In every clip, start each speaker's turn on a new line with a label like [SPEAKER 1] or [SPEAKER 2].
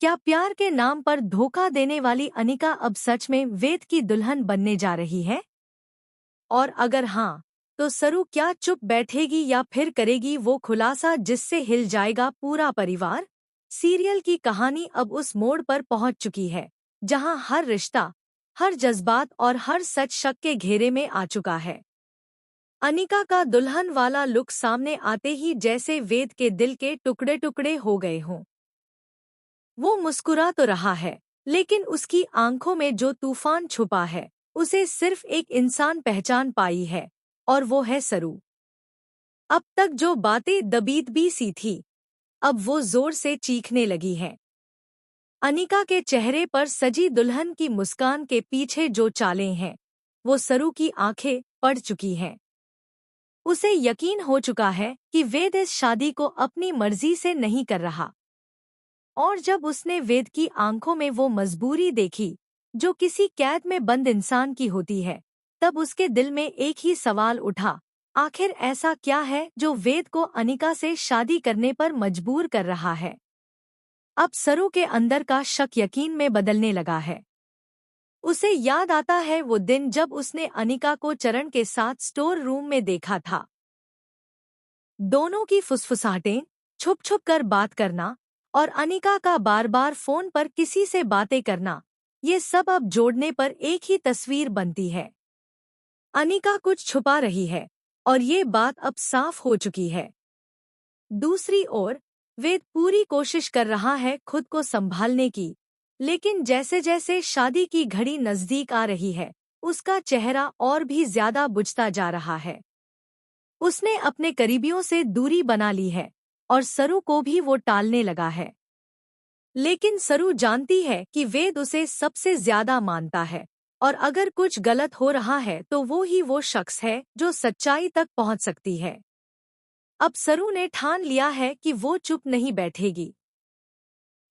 [SPEAKER 1] क्या प्यार के नाम पर धोखा देने वाली अनिका अब सच में वेद की दुल्हन बनने जा रही है? और अगर हाँ, तो सरू क्या चुप बैठेगी या फिर करेगी वो खुलासा जिससे हिल जाएगा पूरा परिवार? सीरियल की कहानी अब उस मोड़ पर पहुंच चुकी है जहां हर रिश्ता, हर जज्बात और हर सच शक के घेरे में आ चुका है। अनिका का दुल्हन वाला लुक सामने आते ही जैसे वेद के दिल के टुकड़े टुकड़े हो गए हों। वो मुस्कुरा तो रहा है, लेकिन उसकी आंखों में जो तूफान छुपा है उसे सिर्फ एक इंसान पहचान पाई है, और वो है सरू। अब तक जो बातें दबीदबी सी थी, अब वो जोर से चीखने लगी हैं। अनिका के चेहरे पर सजी दुल्हन की मुस्कान के पीछे जो चालें हैं, वो सरू की आंखें पढ़ चुकी हैं। उसे यकीन हो चुका है कि वेद इस शादी को अपनी मर्जी से नहीं कर रहा। और जब उसने वेद की आंखों में वो मजबूरी देखी जो किसी कैद में बंद इंसान की होती है, तब उसके दिल में एक ही सवाल उठा, आखिर ऐसा क्या है जो वेद को अनिका से शादी करने पर मजबूर कर रहा है? अब सरू के अंदर का शक यकीन में बदलने लगा है। उसे याद आता है वो दिन जब उसने अनिका को चरण के साथ स्टोर रूम में देखा था। दोनों की फुसफुसाहटें, छुप छुप कर बात करना और अनिका का बार बार फोन पर किसी से बातें करना, ये सब अब जोड़ने पर एक ही तस्वीर बनती है। अनिका कुछ छुपा रही है और ये बात अब साफ हो चुकी है। दूसरी ओर वेद पूरी कोशिश कर रहा है खुद को संभालने की, लेकिन जैसे जैसे शादी की घड़ी नजदीक आ रही है, उसका चेहरा और भी ज्यादा बुझता जा रहा है। उसने अपने करीबियों से दूरी बना ली है और सरू को भी वो टालने लगा है। लेकिन सरू जानती है कि वेद उसे सबसे ज्यादा मानता है, और अगर कुछ गलत हो रहा है तो वो ही वो शख्स है जो सच्चाई तक पहुंच सकती है। अब सरू ने ठान लिया है कि वो चुप नहीं बैठेगी।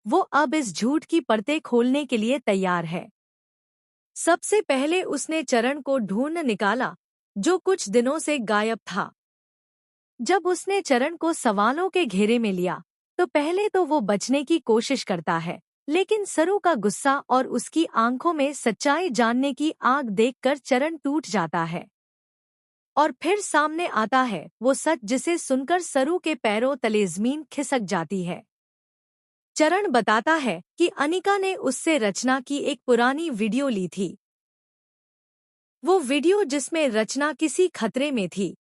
[SPEAKER 1] वो अब इस झूठ की परतें खोलने के लिए तैयार है। सबसे पहले उसने चरण को ढूंढ निकाला, जो कुछ दिनों से गायब था। जब उसने चरण को सवालों के घेरे में लिया, तो पहले तो वो बचने की कोशिश करता है, लेकिन सरू का गुस्सा और उसकी आंखों में सच्चाई जानने की आग देखकर चरण टूट जाता है। और फिर सामने आता है वो सच जिसे सुनकर सरू के पैरों तले जमीन खिसक जाती है। चरण बताता है कि अनिका ने उससे रचना की एक पुरानी वीडियो ली थी। वो वीडियो जिसमें रचना किसी खतरे में थी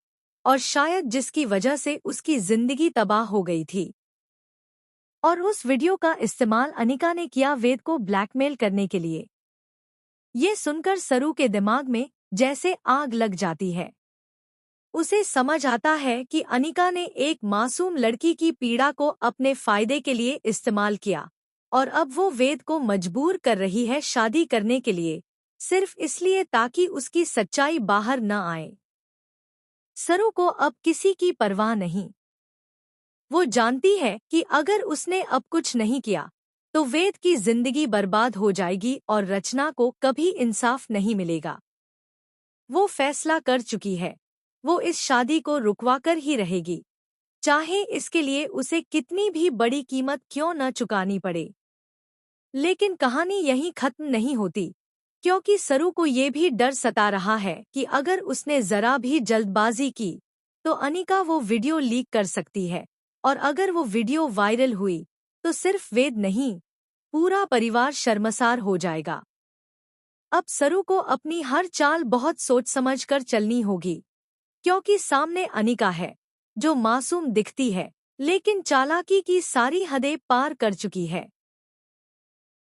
[SPEAKER 1] और शायद जिसकी वजह से उसकी जिंदगी तबाह हो गई थी। और उस वीडियो का इस्तेमाल अनिका ने किया वेद को ब्लैकमेल करने के लिए। ये सुनकर सरू के दिमाग में जैसे आग लग जाती है। उसे समझ आता है कि अनिका ने एक मासूम लड़की की पीड़ा को अपने फायदे के लिए इस्तेमाल किया, और अब वो वेद को मजबूर कर रही है शादी करने के लिए, सिर्फ इसलिए ताकि उसकी सच्चाई बाहर न आए। सरू को अब किसी की परवाह नहीं। वो जानती है कि अगर उसने अब कुछ नहीं किया तो वेद की जिंदगी बर्बाद हो जाएगी और रचना को कभी इंसाफ नहीं मिलेगा। वो फैसला कर चुकी है, वो इस शादी को रुकवाकर ही रहेगी, चाहे इसके लिए उसे कितनी भी बड़ी कीमत क्यों न चुकानी पड़े। लेकिन कहानी यहीं खत्म नहीं होती, क्योंकि सरू को ये भी डर सता रहा है कि अगर उसने जरा भी जल्दबाजी की तो अनिका वो वीडियो लीक कर सकती है, और अगर वो वीडियो वायरल हुई तो सिर्फ वेद नहीं, पूरा परिवार शर्मसार हो जाएगा। अब सरू को अपनी हर चाल बहुत सोच समझ कर चलनी होगी, क्योंकि सामने अनिका है जो मासूम दिखती है लेकिन चालाकी की सारी हदें पार कर चुकी है।